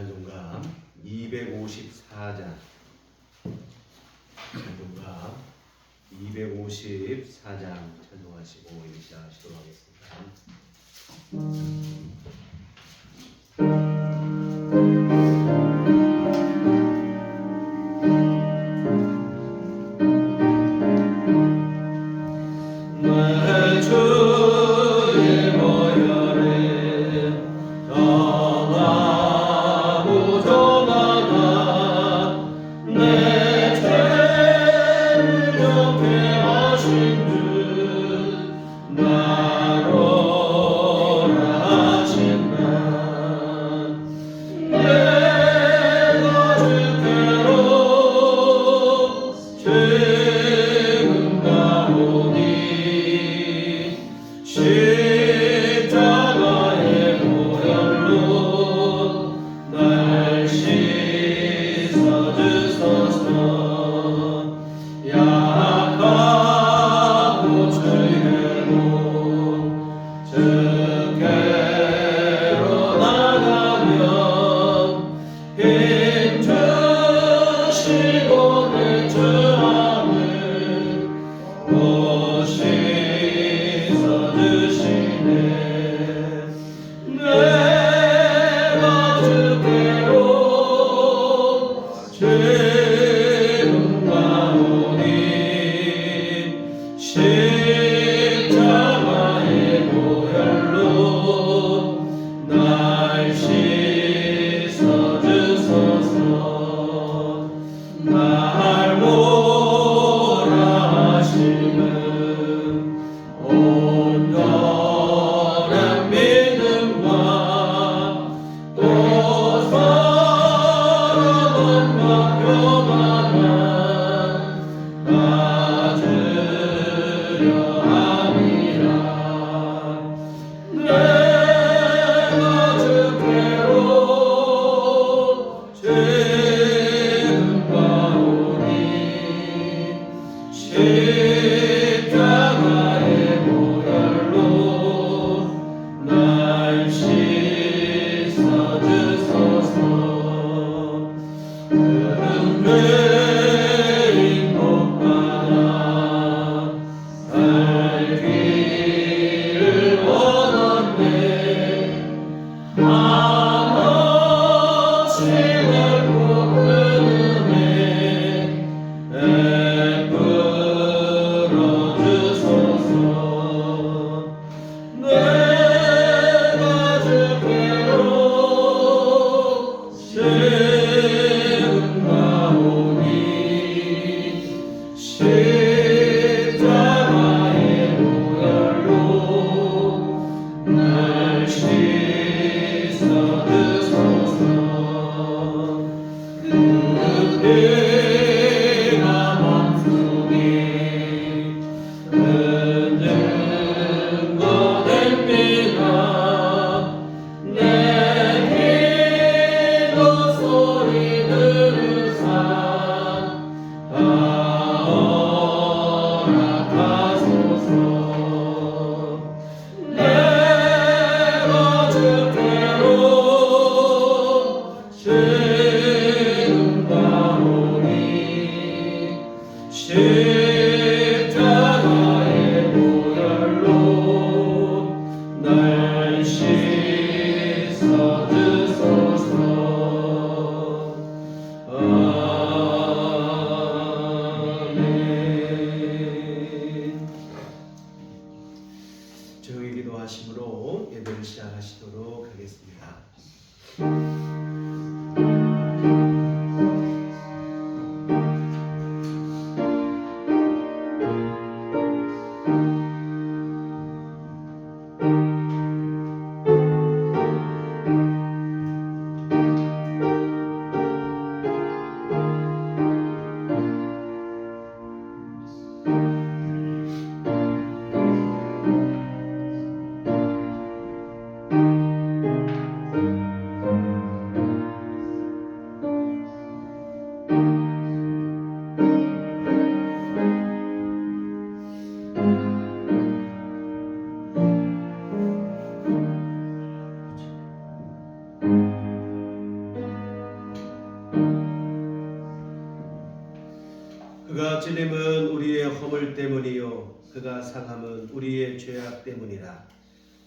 찬송가 254장 찬송가 254장 찬송하시고 시작하시도록 하겠습니다. 벌 때문이요 그가 상함은 우리의 죄악 때문이라.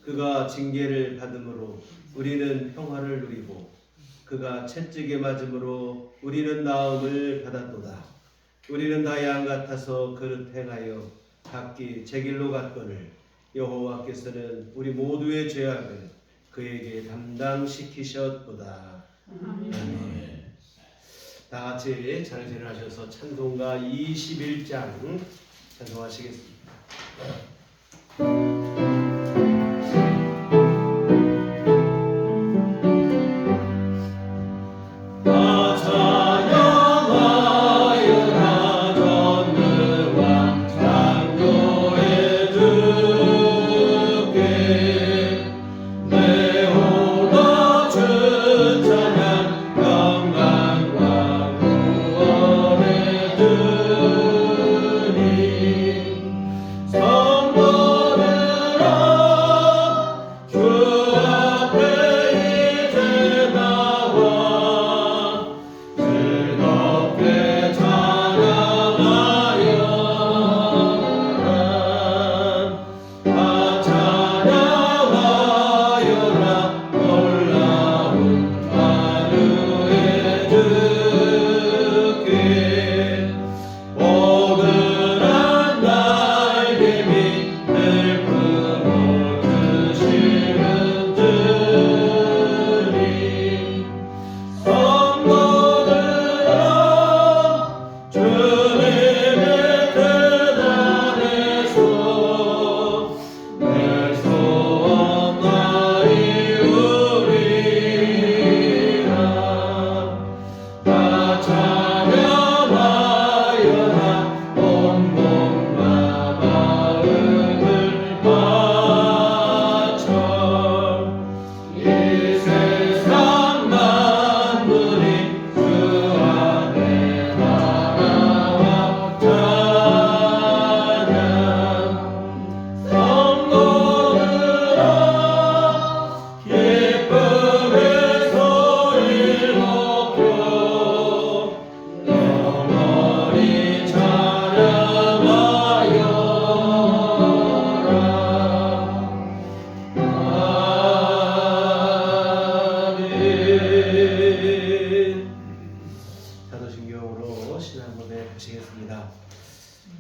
그가 징계를 받음으로 우리는 평화를 누리고 그가 채찍에 맞음으로 우리는 나음을 받았도다. 우리는 다 양 같아서 그릇 행하여 각기 제 길로 갔거늘 여호와께서는 우리 모두의 죄악을 그에게 담당시키셨도다. 아멘. 다 같이 찬양을 하셔서 찬송가 21장 찬송하시겠습니다.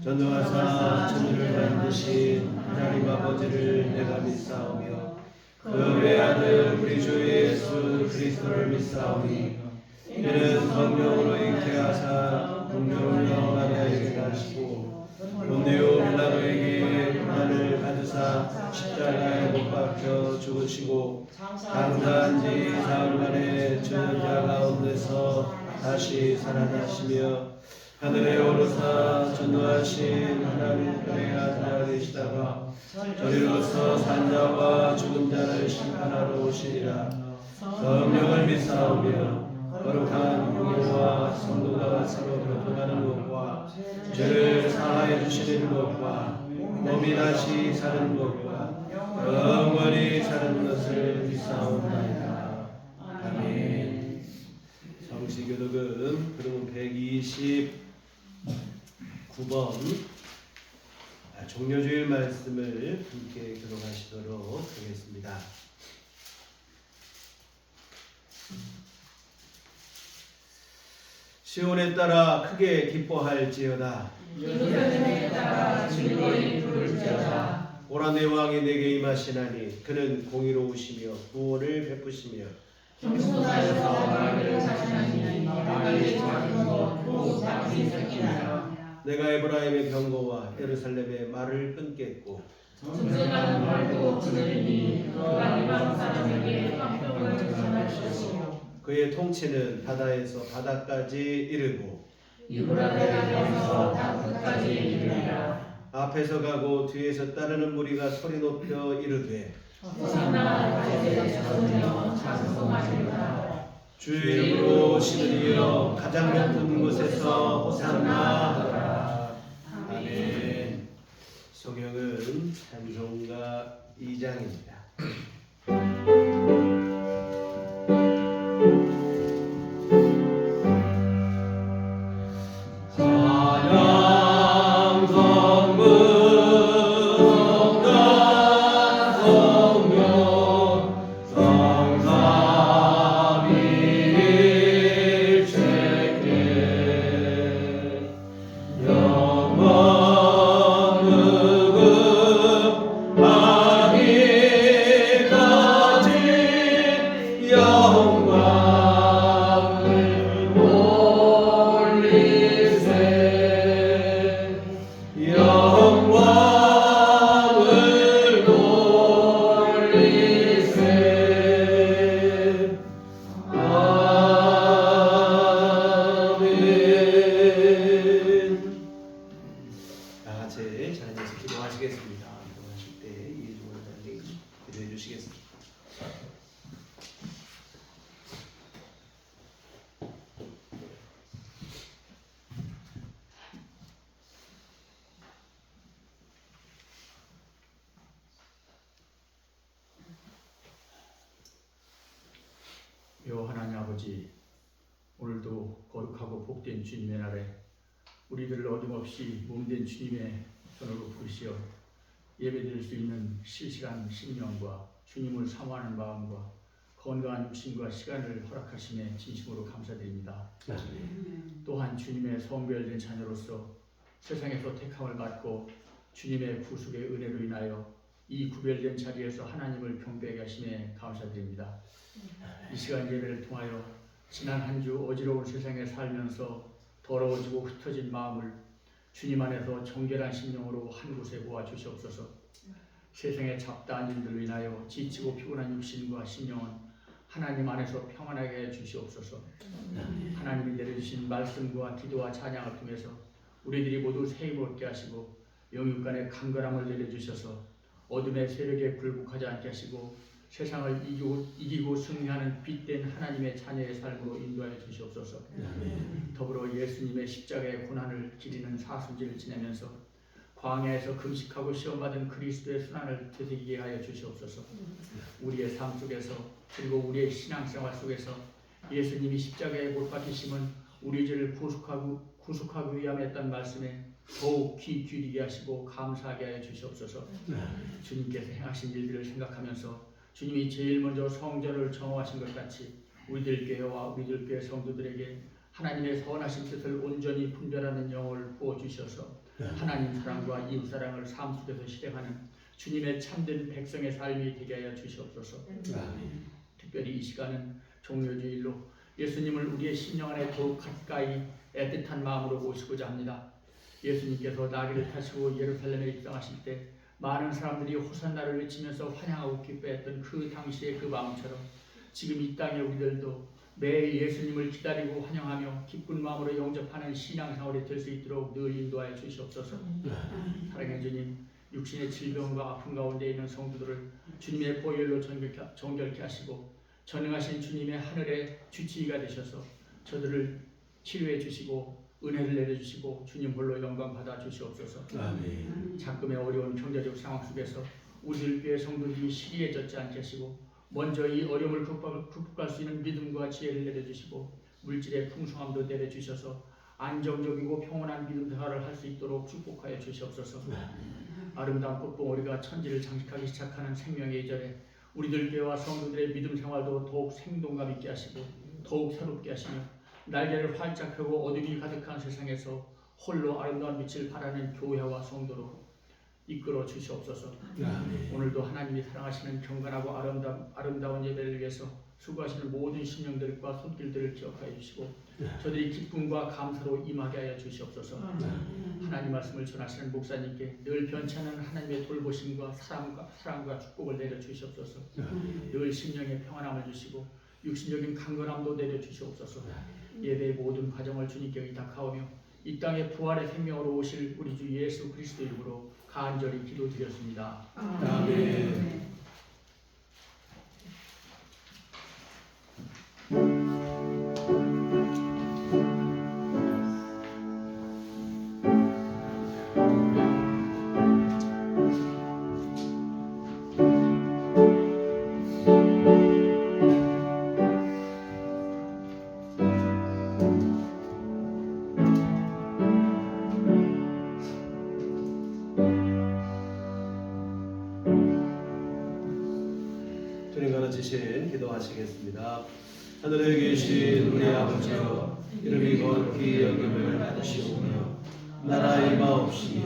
전능하사 천지를 만드신 하나님 아버지를 내가 믿사오며 그 외아들 우리 주 예수 그리스도를 믿사오니 이는 성령으로 잉태하사 동정녀 마리아에게 나시고 본디오 빌라도에게 고난을 받으사 십자가에 못 박혀 죽으시고 장사한 지 사흘 만에 전자 가운데서 다시 살아나시며 하늘에 오르사 전능하신 하나님의 아들 되시다가 저리로서 산자와 죽은 자를 심판하러 오시리라. 성령을 믿사오며 거룩한 공예와 성도가 서로 교통하는 것과 죄를 사하여 주시는 것과 몸이 다시 사는 것과 영원히 사는 것을 믿사옵나이다. 아멘. 성시교독은 그럼 129번 종료주일 말씀을 함께 교독하시도록 하겠습니다. 시온에 따라 크게 기뻐할지어다. 예루살렘에 따라 즐거이 부를지어다. 오라 내 왕이 내게 임하시나니 그는 공의로우시며 구원을 베푸시며 겸손하여서 말을 하시나니 말을 작은 것도 당신 새끼라. 내가 에브라임의 병거와 예루살렘의 말을 끊겠고 전쟁하는 말도 그들이니 그가 이방 사람에게 황평을 전할 것이요 그의 통치는 바다에서 바다까지 이르고 유브라데에서 땅끝까지 이르리라. 앞에서 가고 뒤에서 따르는 무리가 소리 높여 이르되 호산나 다윗의 자손이여 찬송하리로다. 주의 이름으로 오시는 이여 가장 높은 곳에서 호산나 하라. 아멘. 성경은 찬송가 2장입니다. 찬양 같이 자리에서 기도하시겠습니다. 기도하실 때 이해종을 달리 기도해 주시겠습니다. 여 하나님 아버지, 오늘도 거룩하고 복된 주님의 날에 우리들을 어김없이 몸된 주님의 손으로 부르시어 예배드릴 수 있는 실시간 심령과 주님을 사모하는 마음과 건강한 육신과 시간을 허락하심에 진심으로 감사드립니다. 또한 주님의 성별된 자녀로서 세상에서 택함을 받고 주님의 구속의 은혜로 인하여 이 구별된 자리에서 하나님을 경배하게 하심에 감사드립니다. 이 시간 예배를 통하여 지난 한 주 어지러운 세상에 살면서 더러워지고 흩어진 마음을 주님 안에서 정결한 심령으로 한 곳에 모아 주시옵소서. 세상의 잡다한 일들로 인하여 지치고 피곤한 육신과 심령은 하나님 안에서 평안하게 해 주시옵소서. 하나님이 내려주신 말씀과 기도와 찬양을 통해서 우리들이 모두 새 힘을 얻게 하시고 영육간의 강건함을 내려주셔서 어둠의 세력에 굴복하지 않게 하시고 세상을 이기고 승리하는 빛된 하나님의 자녀의 삶으로 인도하여 주시옵소서. 더불어 예수님의 십자가의 고난을 기리는 사순절을 지내면서 광야에서 금식하고 시험받은 그리스도의 순환을 되새기게 하여 주시옵소서. 우리의 삶 속에서 그리고 우리의 신앙생활 속에서 예수님이 십자가에 못 박히심은 우리 죄를 구속하기 위함 했던 말씀에 더욱 귀 기울이게 하시고 감사하게 하여 주시옵소서. 주님께서 행하신 일들을 생각하면서 주님이 제일 먼저 성전을 정화하신 것 같이 우리들 교회와 우리들 교회 성도들에게 하나님의 선하신 뜻을 온전히 분별하는 영을 부어주셔서 하나님 사랑과 이웃 사랑을 삶 속에서 실행하는 주님의 참된 백성의 삶이 되게 하여 주시옵소서. 특별히 이 시간은 종료주일로 예수님을 우리의 심령 안에 더욱 가까이 애틋한 마음으로 모시고자 합니다. 예수님께서 나귀를 타시고 예루살렘에 입성하실 때 많은 사람들이 호산나를 외치면서 환영하고 기뻐했던 그 당시의 그 마음처럼 지금 이 땅에 우리들도 매일 예수님을 기다리고 환영하며 기쁜 마음으로 영접하는 신앙생활이 될 수 있도록 늘 인도하여 주시옵소서. 사랑의 주님, 육신의 질병과 아픔 가운데 있는 성도들을 주님의 보혈로 정결케 하시고 전능하신 주님의 하늘의 주치의가 되셔서 저들을 치료해 주시고 은혜를 내려주시고 주님 홀로 영광 받아 주시옵소서. 작금의 어려운 경제적 상황 속에서 우리들 교회 성도들이 시리해졌지 않게 하시고 먼저 이 어려움을 극복할 수 있는 믿음과 지혜를 내려주시고 물질의 풍성함도 내려주셔서 안정적이고 평온한 믿음 생활을 할 수 있도록 축복하여 주시옵소서. 아름다운 꽃봉오리가 천지를 장식하기 시작하는 생명의 이절에 우리들 교회와 성도들의 믿음 생활도 더욱 생동감 있게 하시고 더욱 새롭게 하시며 날개를 활짝 펴고 어둠이 가득한 세상에서 홀로 아름다운 빛을 발하는 교회와 성도로 이끌어 주시옵소서. 오늘도 하나님이 사랑하시는 경건하고 아름다운 예배를 위해서 수고하시는 모든 심령들과 손길들을 기억하여 주시고 저들이 기쁨과 감사로 임하게 하여 주시옵소서. 하나님 말씀을 전하시는 목사님께 늘 변치 않는 하나님의 돌보심과 사랑과 축복을 내려 주시옵소서. 늘 심령의 평안함을 주시고 육신적인 강건함도 내려 주시옵소서. 예배의 모든 과정을 주님께 의탁하오며 이 땅에 부활의 생명으로 오실 우리 주 예수 그리스도 이름으로 간절히 기도드렸습니다. 아멘. 기도하시겠습니다. 하늘에 계신 우리 아버지여, 이름이 거룩히 여김을 받으시오며 나라 임하옵시며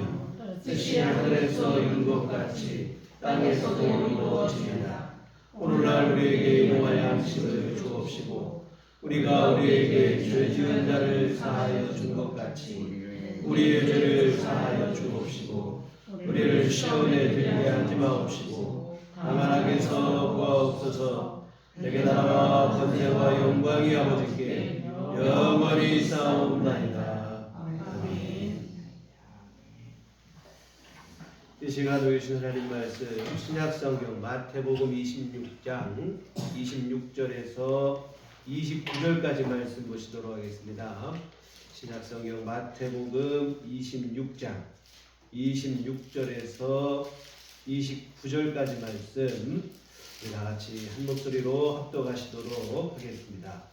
뜻이 하늘에서 이룬 것 같이 땅에서도 이루어지리이다. 오늘날 우리에게 일용할 양식을 주옵시고 우리가 우리에게 죄 지은 자를 사하여 준 것 같이 우리의 죄를 사하여 주옵시고 우리를 시험에 들게 하지 마옵시고 다만 악에서 구하옵소서. 내게 나라와 권세와 영광이 아버지께 영원히 쌓아옵나이다. 아멘. 이 시간 놓으신 하나님 말씀 신약성경 마태복음 26장 26절에서 29절까지 말씀 보시도록 하겠습니다. 신약성경 마태복음 26장 26절에서 29절까지 말씀 다 같이 한 목소리로 합독하시도록 하겠습니다.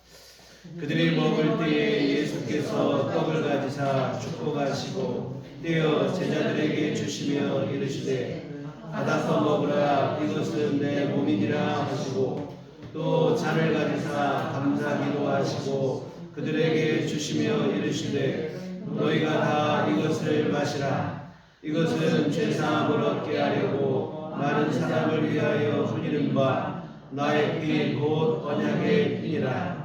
그들이 먹을 때에 예수께서 떡을 가지사 축복하시고 떼어 제자들에게 주시며 이르시되 받아서 먹으라 이것은 내 몸이니라 하시고 또 잔을 가지사 감사기도 하시고 그들에게 주시며 이르시되 너희가 다 이것을 마시라 이것은 죄사함을 얻게 하려고 많은 사람을 위하여 흘리는 바 나의 피 곧 언약의 피니라.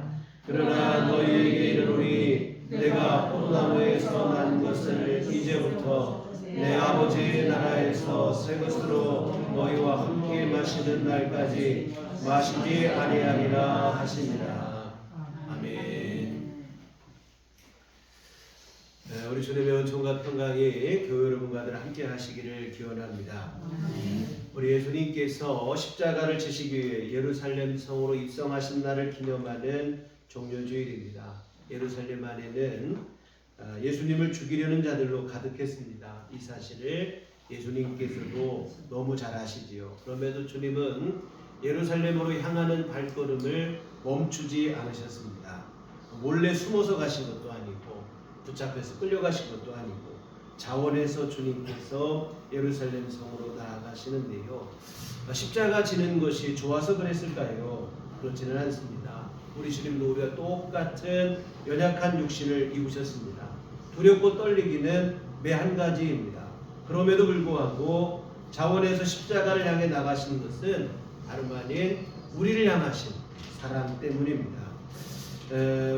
그러나 너희에게 이르노니 내가 포도나무에서 난 것을 이제부터 내 아버지의 나라에서 새 것으로 너희와 함께 마시는 날까지 마시지 아니하리라 하시니라. 아멘. 우리 주님의 은총과 평강이 교회 여러분과들 함께 하시기를 기원합니다. 우리 예수님께서 십자가를 지시기 위해 예루살렘 성으로 입성하신 날을 기념하는 종려주일입니다. 예루살렘 안에는 예수님을 죽이려는 자들로 가득했습니다. 이 사실을 예수님께서도 너무 잘 아시지요. 그럼에도 주님은 예루살렘으로 향하는 발걸음을 멈추지 않으셨습니다. 몰래 숨어서 가신 것도 아니고 붙잡혀서 끌려가신 것도 아니고 자원해서 주님께서 예루살렘 성으로 나아가시는데요. 십자가 지는 것이 좋아서 그랬을까요? 그렇지는 않습니다. 우리 주님도 우리와 똑같은 연약한 육신을 입으셨습니다. 두렵고 떨리기는 매 한 가지입니다. 그럼에도 불구하고 자원해서 십자가를 향해 나가시는 것은 다름 아닌 우리를 향하신 사랑 때문입니다.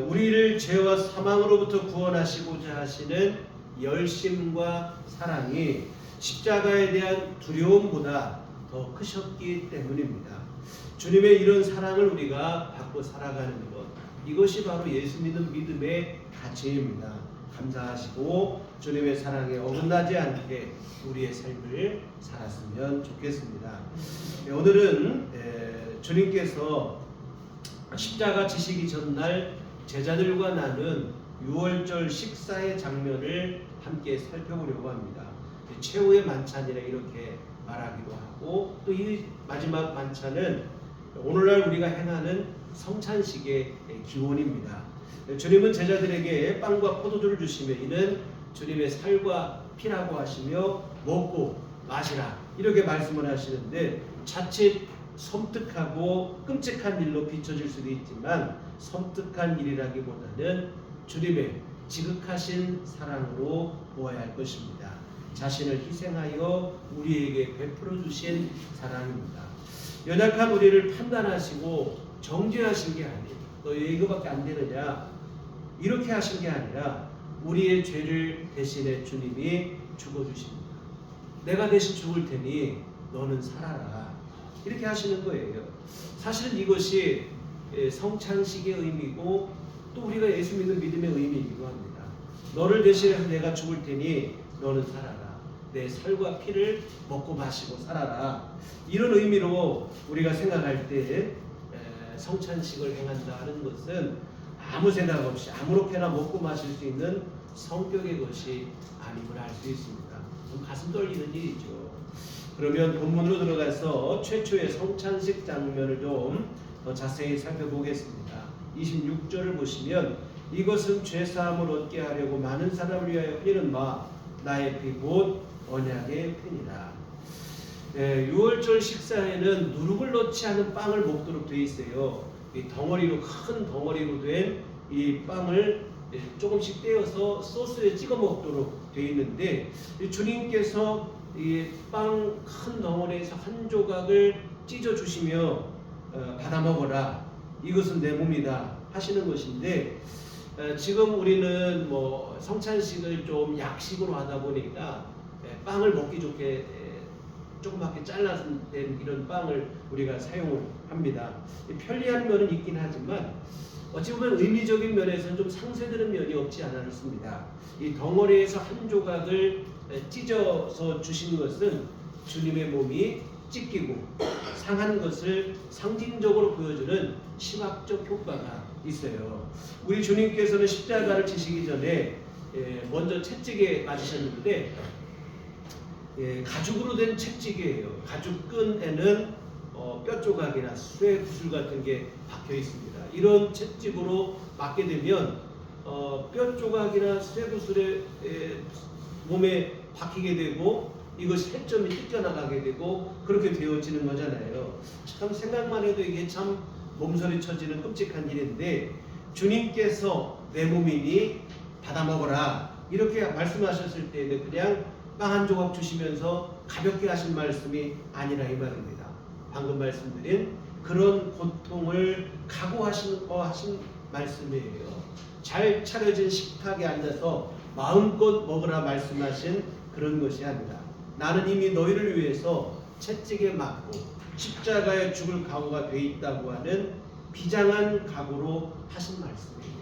우리를 죄와 사망으로부터 구원하시고자 하시는 열심과 사랑이 십자가에 대한 두려움보다 더 크셨기 때문입니다. 주님의 이런 사랑을 우리가 받고 살아가는 것, 이것이 바로 예수 믿는 믿음의 가치입니다. 감사하시고 주님의 사랑에 어긋나지 않게 우리의 삶을 살았으면 좋겠습니다. 오늘은 주님께서 십자가 지시기 전날 제자들과 나눈 6월절 식사의 장면을 함께 살펴보려고 합니다. 최후의 만찬이라 이렇게 말하기도 하고 또 이 마지막 만찬은 오늘날 우리가 행하는 성찬식의 기원입니다. 주님은 제자들에게 빵과 포도주를 주시며 이는 주님의 살과 피라고 하시며 먹고 마시라 이렇게 말씀을 하시는데 자칫 섬뜩하고 끔찍한 일로 비춰질 수도 있지만 섬뜩한 일이라기보다는 주님의 지극하신 사랑으로 보아야 할 것입니다. 자신을 희생하여 우리에게 베풀어 주신 사랑입니다. 연약한 우리를 판단하시고 정죄하신 게 아니에요. 너희 이거밖에 안 되느냐 이렇게 하신 게 아니라 우리의 죄를 대신해 주님이 죽어주십니다. 내가 대신 죽을 테니 너는 살아라 이렇게 하시는 거예요. 사실은 이것이 성찬식의 의미고 또 우리가 예수 믿는 믿음의 의미이기도 합니다. 너를 대신해서 내가 죽을 테니 너는 살아라. 내 살과 피를 먹고 마시고 살아라. 이런 의미로 우리가 생각할 때 성찬식을 행한다는 것은 아무 생각 없이 아무렇게나 먹고 마실 수 있는 성격의 것이 아님을 알 수 있습니다. 좀 가슴 떨리는 일이죠. 그러면 본문으로 들어가서 최초의 성찬식 장면을 좀 더 자세히 살펴보겠습니다. 26절을 보시면 이것은 죄사함을 얻게 하려고 많은 사람을 위하여 흘리는 바 나의 피 곧 언약의 피니라. 6월절 식사에는 누룩을 넣지 않은 빵을 먹도록 되어 있어요. 이 덩어리로 큰 덩어리로 된 이 빵을 조금씩 떼어서 소스에 찍어 먹도록 되어 있는데 주님께서 이 빵 큰 덩어리에서 한 조각을 찢어 주시며 받아 먹어라. 이것은 내 몸이다 하시는 것인데 지금 우리는 뭐 성찬식을 좀 약식으로 하다 보니까 빵을 먹기 좋게 조그맣게 잘라서 된 이런 빵을 우리가 사용을 합니다. 편리한 면은 있긴 하지만 어찌 보면 의미적인 면에서는 좀 상쇄되는 면이 없지 않아 있습니다. 이 덩어리에서 한 조각을 찢어서 주신 것은 주님의 몸이 찢기고 상한 것을 상징적으로 보여주는 시각적 효과가 있어요. 우리 주님께서는 십자가를 지시기 전에 먼저 채찍에 맞으셨는데 가죽으로 된 채찍이에요. 가죽 끈에는 뼈 조각이나 쇠 구슬 같은 게 박혀 있습니다. 이런 채찍으로 맞게 되면 뼈 조각이나 쇠 구슬에 몸에 박히게 되고 이것이 살점이 뜯겨나가게 되고 그렇게 되어지는 거잖아요. 참 생각만 해도 이게 참 몸서리 쳐지는 끔찍한 일인데 주님께서 내 몸이니 받아 먹어라 이렇게 말씀하셨을 때는 그냥 빵 한 조각 주시면서 가볍게 하신 말씀이 아니라 이 말입니다. 방금 말씀드린 그런 고통을 각오하신 말씀이에요. 잘 차려진 식탁에 앉아서 마음껏 먹으라 말씀하신 그런 것이 아니라 나는 이미 너희를 위해서 채찍에 맞고 십자가에 죽을 각오가 돼 있다고 하는 비장한 각오로 하신 말씀이에요.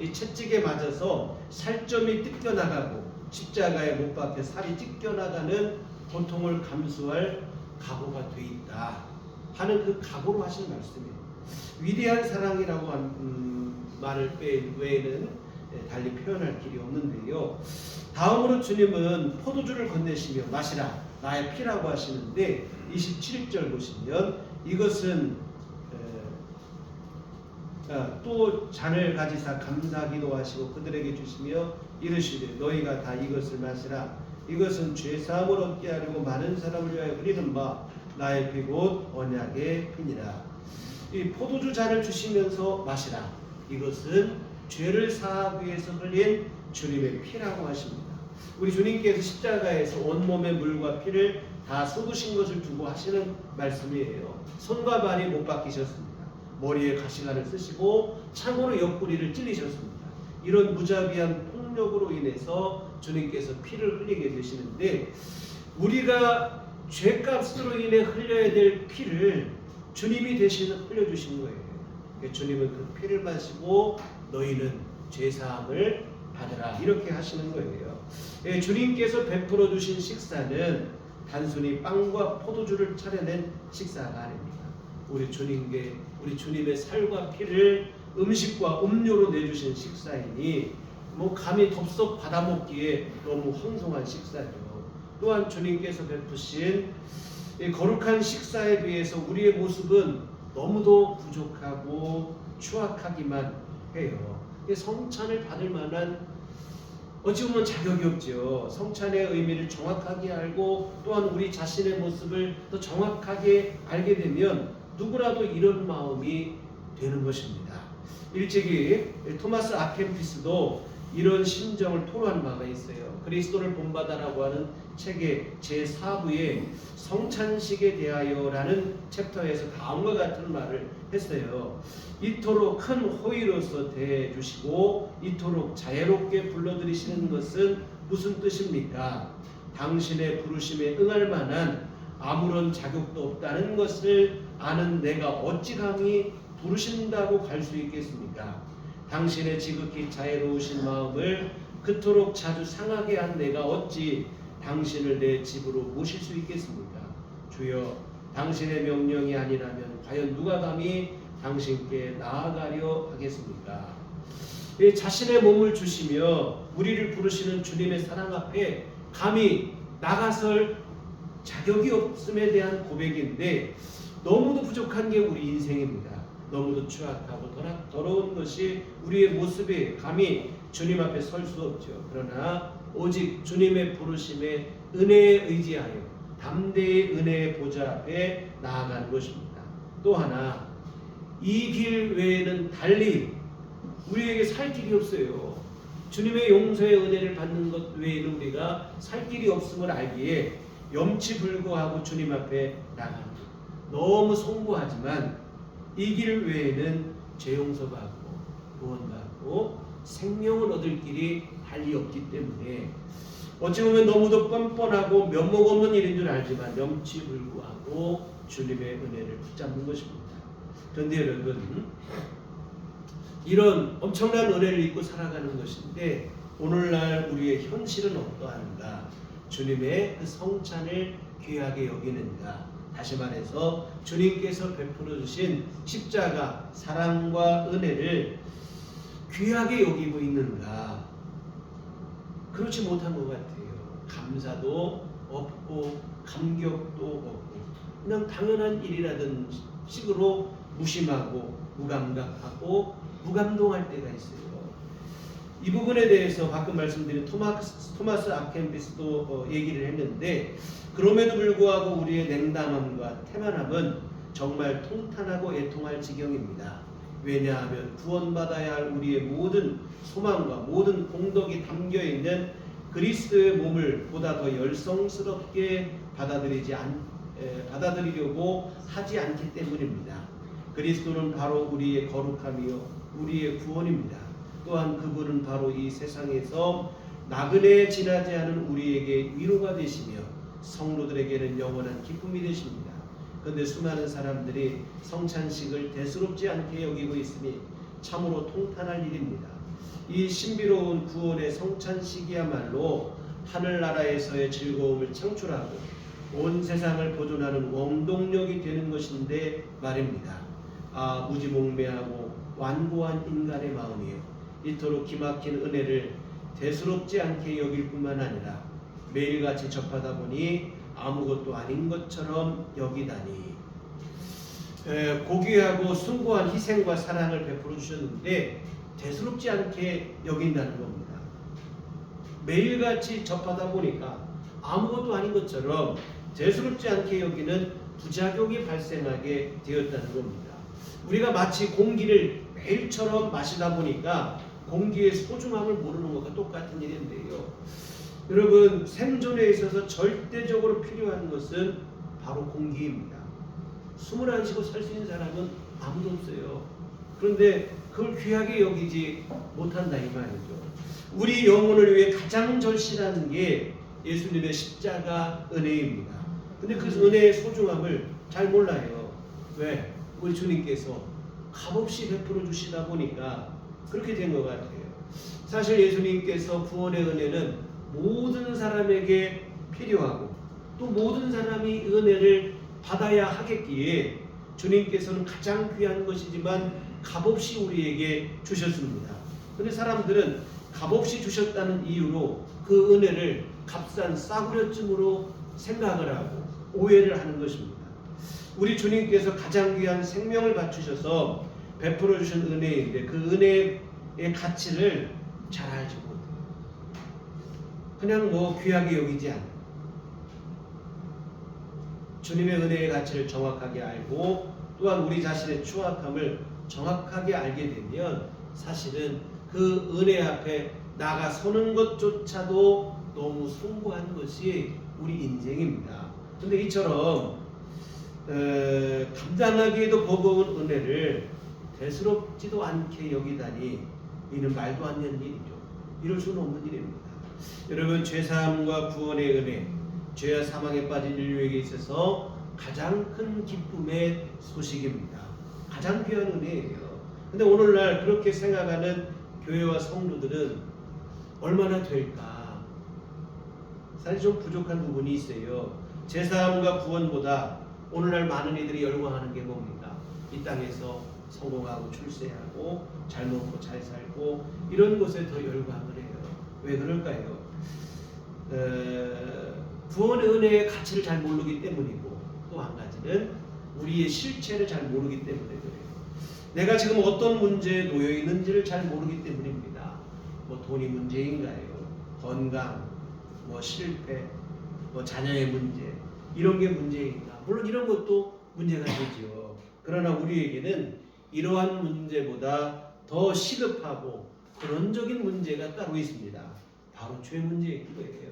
이 채찍에 맞아서 살점이 뜯겨나가고 십자가에 못 박혀 살이 찢겨나가는 고통을 감수할 각오가 돼 있다 하는 그 각오로 하신 말씀이에요. 위대한 사랑이라고 한 말을 외에는 달리 표현할 길이 없는데요. 다음으로 주님은 포도주를 건네시며 마시라 나의 피라고 하시는데 27절 보시면 이것은 또 잔을 가지사 감사기도 하시고 그들에게 주시며 이르시되 너희가 다 이것을 마시라 이것은 죄사함을 얻게 하려고 많은 사람을 위하여 흘리는 바 나의 피 곧 언약의 피니라. 이 포도주 잔을 주시면서 마시라 이것은 죄를 사하기 위해서 흘린 주님의 피라고 하십니다. 우리 주님께서 십자가에서 온몸의 물과 피를 다 쏟으신 것을 두고 하시는 말씀이에요. 손과 발이 못 박히셨습니다. 머리에 가시관을 쓰시고 창으로 옆구리를 찔리셨습니다. 이런 무자비한 폭력으로 인해서 주님께서 피를 흘리게 되시는데 우리가 죄값으로 인해 흘려야 될 피를 주님이 대신 흘려주신 거예요. 주님은 그 피를 마시고 너희는 죄사함을 받으라 이렇게 하시는 거예요. 주님께서 베풀어 주신 식사는 단순히 빵과 포도주를 차려낸 식사가 아닙니다. 우리 주님의 살과 피를 음식과 음료로 내주신 식사이니 감히 덥석 받아먹기에 너무 황송한 식사죠. 또한 주님께서 베푸신 거룩한 식사에 비해서 우리의 모습은 너무도 부족하고 추악하기만 해요. 성찬을 받을 만한 어찌 보면 자격이 없죠. 성찬의 의미를 정확하게 알고 또한 우리 자신의 모습을 더 정확하게 알게 되면 누구라도 이런 마음이 되는 것입니다. 일찍이 토마스 아켄피스도 이런 심정을 토로한 바가 있어요. 그리스도를 본받아라고 하는 책의 제4부에 성찬식에 대하여라는 챕터에서 다음과 같은 말을 했어요. 이토록 큰 호의로서 대해주시고 이토록 자애롭게 불러들이시는 것은 무슨 뜻입니까? 당신의 부르심에 응할 만한 아무런 자격도 없다는 것을 아는 내가 어찌 감히 부르신다고 갈 수 있겠습니까? 당신의 지극히 자애로우신 마음을 그토록 자주 상하게 한 내가 어찌 당신을 내 집으로 모실 수 있겠습니까? 주여, 당신의 명령이 아니라면 과연 누가 감히 당신께 나아가려 하겠습니까? 자신의 몸을 주시며 우리를 부르시는 주님의 사랑 앞에 감히 나가설 자격이 없음에 대한 고백인데 너무도 부족한 게 우리 인생입니다. 너무도 추악하고 더러운 것이 우리의 모습에 감히 주님 앞에 설 수 없죠. 그러나 오직 주님의 부르심에 은혜에 의지하여 담대히 은혜의 보좌 앞에 나아가는 것입니다. 또 하나 이 길 외에는 달리 우리에게 살 길이 없어요. 주님의 용서의 은혜를 받는 것 외에는 우리가 살 길이 없음을 알기에 염치불구하고 주님 앞에 나갑니다. 너무 송구하지만 이 길 외에는 죄 용서받고 구원받고 생명을 얻을 길이 달리 없기 때문에 어찌 보면 너무도 뻔뻔하고 면목 없는 일인 줄 알지만 염치불구하고 주님의 은혜를 붙잡는 것입니다. 그런데 여러분, 이런 엄청난 은혜를 입고 살아가는 것인데 오늘날 우리의 현실은 어떠한가? 주님의 그 성찬을 귀하게 여기는가? 다시 말해서 주님께서 베풀어 주신 십자가 사랑과 은혜를 귀하게 여기고 있는가? 그렇지 못한 것 같아요. 감사도 없고 감격도 없고 그냥 당연한 일이라는 식으로 무심하고 무감각하고 무감동할 때가 있어요. 이 부분에 대해서 방금 말씀드린 토마스 아켄비스도 얘기를 했는데, 그럼에도 불구하고 우리의 냉담함과 태만함은 정말 통탄하고 애통할 지경입니다. 왜냐하면 구원받아야 할 우리의 모든 소망과 모든 공덕이 담겨있는 그리스도의 몸을 보다 더 열성스럽게 받아들이려고 하지 않기 때문입니다. 그리스도는 바로 우리의 거룩함이요 우리의 구원입니다. 또한 그분은 바로 이 세상에서 나그네 지나지 않은 우리에게 위로가 되시며 성도들에게는 영원한 기쁨이 되십니다. 그런데 수많은 사람들이 성찬식을 대수롭지 않게 여기고 있으니 참으로 통탄할 일입니다. 이 신비로운 구원의 성찬식이야말로 하늘나라에서의 즐거움을 창출하고 온 세상을 보존하는 원동력이 되는 것인데 말입니다. 아, 무지몽매하고 완고한 인간의 마음이요, 이토록 기막힌 은혜를 대수롭지 않게 여길 뿐만 아니라 매일같이 접하다 보니 아무것도 아닌 것처럼 여기다니. 고귀하고 숭고한 희생과 사랑을 베풀어 주셨는데 대수롭지 않게 여긴다는 겁니다. 매일같이 접하다 보니까 아무것도 아닌 것처럼 대수롭지 않게 여기는 부작용이 발생하게 되었다는 겁니다. 우리가 마치 공기를 매일처럼 마시다 보니까 공기의 소중함을 모르는 것과 똑같은 일인데요. 여러분, 생존에 있어서 절대적으로 필요한 것은 바로 공기입니다. 숨을 안 쉬고 살 수 있는 사람은 아무도 없어요. 그런데 그걸 귀하게 여기지 못한다 이 말이죠. 우리 영혼을 위해 가장 절실한 게 예수님의 십자가 은혜입니다. 근데 그 은혜의 소중함을 잘 몰라요. 왜? 우리 주님께서 값없이 베풀어 주시다 보니까 그렇게 된 것 같아요. 사실 예수님께서 구원의 은혜는 모든 사람에게 필요하고 또 모든 사람이 은혜를 받아야 하겠기에 주님께서는 가장 귀한 것이지만 값없이 우리에게 주셨습니다. 그런데 사람들은 값없이 주셨다는 이유로 그 은혜를 값싼 싸구려쯤으로 생각을 하고 오해를 하는 것입니다. 우리 주님께서 가장 귀한 생명을 바치셔서 베풀어 주신 은혜인데 그 은혜의 가치를 잘 알지 못해요. 그냥 귀하게 여기지 않아요. 주님의 은혜의 가치를 정확하게 알고 또한 우리 자신의 추악함을 정확하게 알게 되면 사실은 그 은혜 앞에 나가서는 것조차도 너무 숭고한 것이 우리 인생입니다. 그런데 이처럼 감당하기에도 버거운 은혜를 대수롭지도 않게 여기다니 이는 말도 안 되는 일이죠. 이럴 수는 없는 일입니다. 여러분, 죄사함과 구원의 은혜, 죄와 사망에 빠진 인류에게 있어서 가장 큰 기쁨의 소식입니다. 가장 귀한 은혜예요. 근데 오늘날 그렇게 생각하는 교회와 성도들은 얼마나 될까? 사실 좀 부족한 부분이 있어요. 죄사함과 구원보다 오늘날 많은 이들이 열광하는 게 뭡니까? 이 땅에서 성공하고 출세하고 잘 먹고 잘 살고 이런 것에 더 열광을 해요. 왜 그럴까요? 구원의 은혜의 가치를 잘 모르기 때문이고 또 한 가지는 우리의 실체를 잘 모르기 때문에 그래요. 내가 지금 어떤 문제에 놓여 있는지를 잘 모르기 때문입니다. 돈이 문제인가요? 건강, 실패, 자녀의 문제 이런 게 문제인가? 물론 이런 것도 문제가 되죠. 그러나 우리에게는 이러한 문제보다 더 시급하고 근원적인 문제가 따로 있습니다. 바로 죄 문제인 거예요.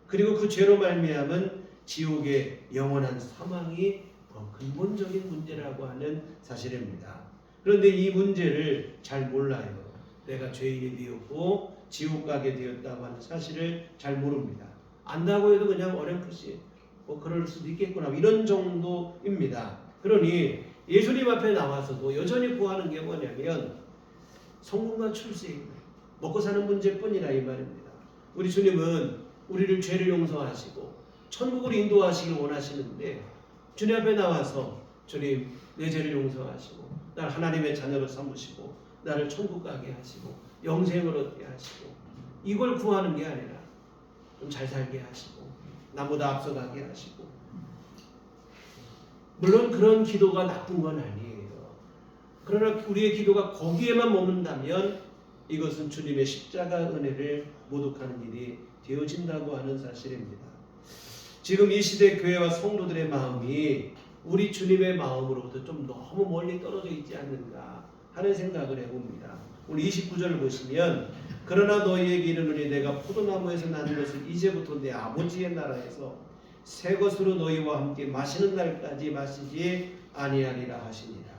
그리고 그 죄로 말미암은 지옥의 영원한 사망이 더 근본적인 문제라고 하는 사실입니다. 그런데 이 문제를 잘 몰라요. 내가 죄인이 되었고 지옥 가게 되었다고 하는 사실을 잘 모릅니다. 안다고 해도 그냥 어렴풋이 그럴 수도 있겠구나 이런 정도입니다. 그러니 예수님 앞에 나와서도 여전히 구하는 게 뭐냐면 성공과 출세입니다. 먹고 사는 문제뿐이라 이 말입니다. 우리 주님은 우리를 죄를 용서하시고 천국으로 인도하시길 원하시는데 주님 앞에 나와서 주님 내 죄를 용서하시고 나를 하나님의 자녀로 삼으시고 나를 천국 가게 하시고 영생을 얻게 하시고 이걸 구하는 게 아니라 좀 잘 살게 하시고 나보다 앞서가게 하시고 물론 그런 기도가 나쁜 건 아니에요. 그러나 우리의 기도가 거기에만 머문다면 이것은 주님의 십자가 은혜를 모독하는 일이 되어진다고 하는 사실입니다. 지금 이 시대 교회와 성도들의 마음이 우리 주님의 마음으로부터 좀 너무 멀리 떨어져 있지 않는가 하는 생각을 해봅니다. 오늘 29절을 보시면 그러나 너희에게 이르노니 내가 포도나무에서 난 것을 이제부터 내 아버지의 나라에서 새 것으로 너희와 함께 마시는 날까지 마시지 아니하리라 하시니라.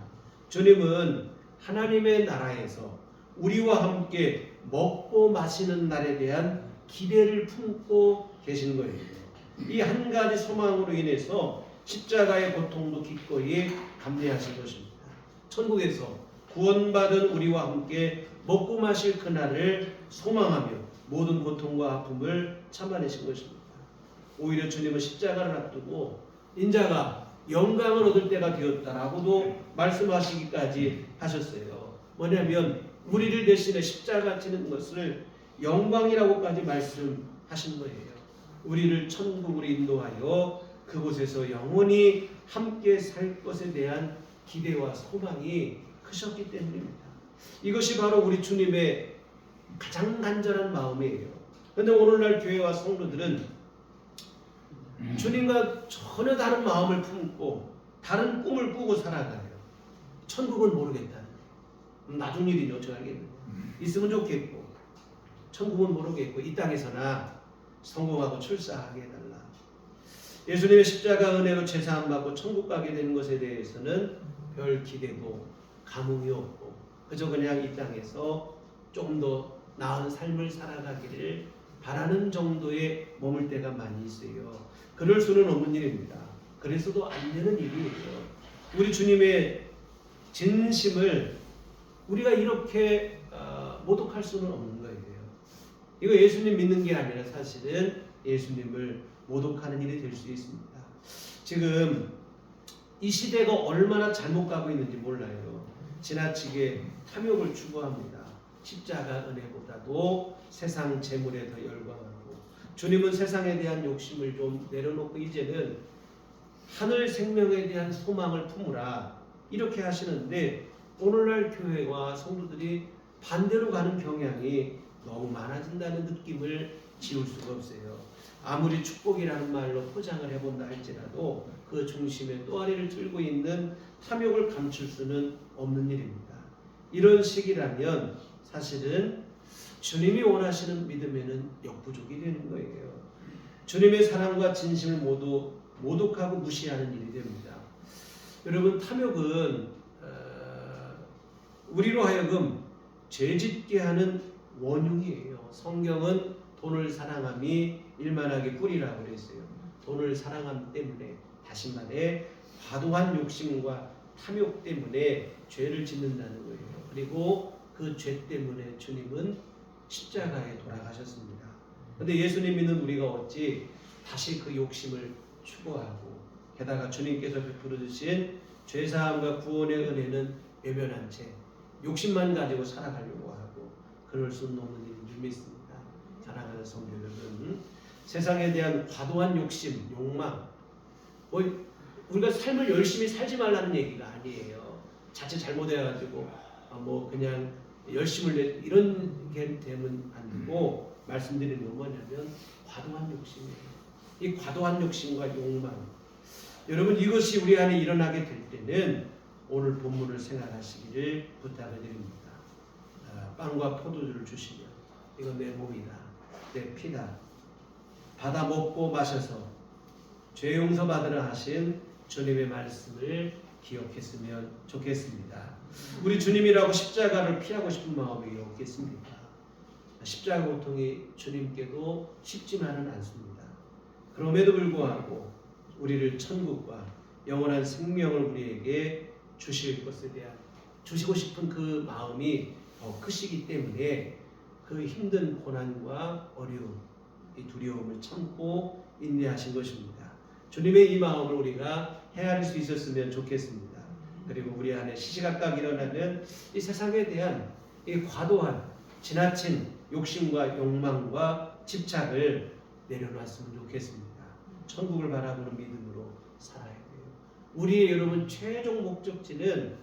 주님은 하나님의 나라에서 우리와 함께 먹고 마시는 날에 대한 기대를 품고 계신 거예요. 이 한 가지 소망으로 인해서 십자가의 고통도 기꺼이 감내하신 것입니다. 천국에서 구원받은 우리와 함께 먹고 마실 그날을 소망하며 모든 고통과 아픔을 참아내신 것입니다. 오히려 주님은 십자가를 앞두고 인자가 영광을 얻을 때가 되었다라고도 말씀하시기까지 하셨어요. 뭐냐면 우리를 대신해 십자가 지는 것을 영광이라고까지 말씀하신 거예요. 우리를 천국으로 인도하여 그곳에서 영원히 함께 살 것에 대한 기대와 소망이 크셨기 때문입니다. 이것이 바로 우리 주님의 가장 간절한 마음이에요. 그런데 오늘날 교회와 성도들은 주님과 전혀 다른 마음을 품고 다른 꿈을 꾸고 살아가요. 천국은 모르겠다. 나중 일이니 어쩌 알겠느냐. 있으면 좋겠고 천국은 모르겠고 이 땅에서나 성공하고 출세하게 해달라. 예수님의 십자가 은혜로 죄사함 받고 천국 가게 되는 것에 대해서는 별 기대도 감흥이 없고 그저 그냥 이 땅에서 조금 더 나은 삶을 살아가기를 바라는 정도에 머물 때가 많이 있어요. 그럴 수는 없는 일입니다. 그래서도 안 되는 일이에요. 우리 주님의 진심을 우리가 이렇게 모독할 수는 없는 거예요. 이거 예수님 믿는 게 아니라 사실은 예수님을 모독하는 일이 될 수 있습니다. 지금 이 시대가 얼마나 잘못 가고 있는지 몰라요. 지나치게 탐욕을 추구합니다. 십자가 은혜보다도 세상 재물에 더 열광하고 주님은 세상에 대한 욕심을 좀 내려놓고 이제는 하늘 생명에 대한 소망을 품으라 이렇게 하시는데 오늘날 교회와 성도들이 반대로 가는 경향이 너무 많아진다는 느낌을 지울 수가 없어요. 아무리 축복이라는 말로 포장을 해본다 할지라도 그 중심에 또아리를 들고 있는 탐욕을 감출 수는 없는 일입니다. 이런 식이라면 사실은 주님이 원하시는 믿음에는 역부족이 되는 거예요. 주님의 사랑과 진심을 모두 모독하고 무시하는 일이 됩니다. 여러분 탐욕은 우리로 하여금 죄짓게 하는 원흉이에요. 성경은 돈을 사랑함이 일만하게 꿀이라고 그랬어요. 돈을 사랑함 때문에 다시 말해 과도한 욕심과 탐욕 때문에 죄를 짓는다는 거예요. 그리고 그 죄 때문에 주님은 십자가에 돌아가셨습니다. 그런데 예수님 믿는 우리가 어찌 다시 그 욕심을 추구하고 게다가 주님께서 베풀어 주신 죄사함과 구원의 은혜는 외면한 채 욕심만 가지고 살아가려고 하고 그럴 수는 없는 일인 줄 믿습니다. 사랑하는 성도 여러분, 세상에 대한 과도한 욕심, 욕망 우리가 삶을 열심히 살지 말라는 얘기가 아니에요. 자칫 잘못해가지고 그냥 열심을 내 이런 게 되면 안 되고 말씀드리는 건 뭐냐면 과도한 욕심이에요. 이 과도한 욕심과 욕망 여러분 이것이 우리 안에 일어나게 될 때는 오늘 본문을 생각하시기를 부탁을 드립니다. 빵과 포도주를 주시면 이건 내 몸이다, 내 피다. 받아 먹고 마셔서 죄 용서 받으라 하신 주님의 말씀을 기억했으면 좋겠습니다. 우리 주님이라고 십자가를 피하고 싶은 마음이 없겠습니까? 십자가 고통이 주님께도 쉽지만은 않습니다. 그럼에도 불구하고 우리를 천국과 영원한 생명을 우리에게 주실 것에 대한 주시고 싶은 그 마음이 더 크시기 때문에 그 힘든 고난과 어려움 이 두려움을 참고 인내하신 것입니다. 주님의 이 마음을 우리가 헤아릴 수 있었으면 좋겠습니다. 그리고 우리 안에 시시각각 일어나는 이 세상에 대한 이 과도한 지나친 욕심과 욕망과 집착을 내려놨으면 좋겠습니다. 천국을 바라보는 믿음으로 살아야 돼요. 우리의 여러분 최종 목적지는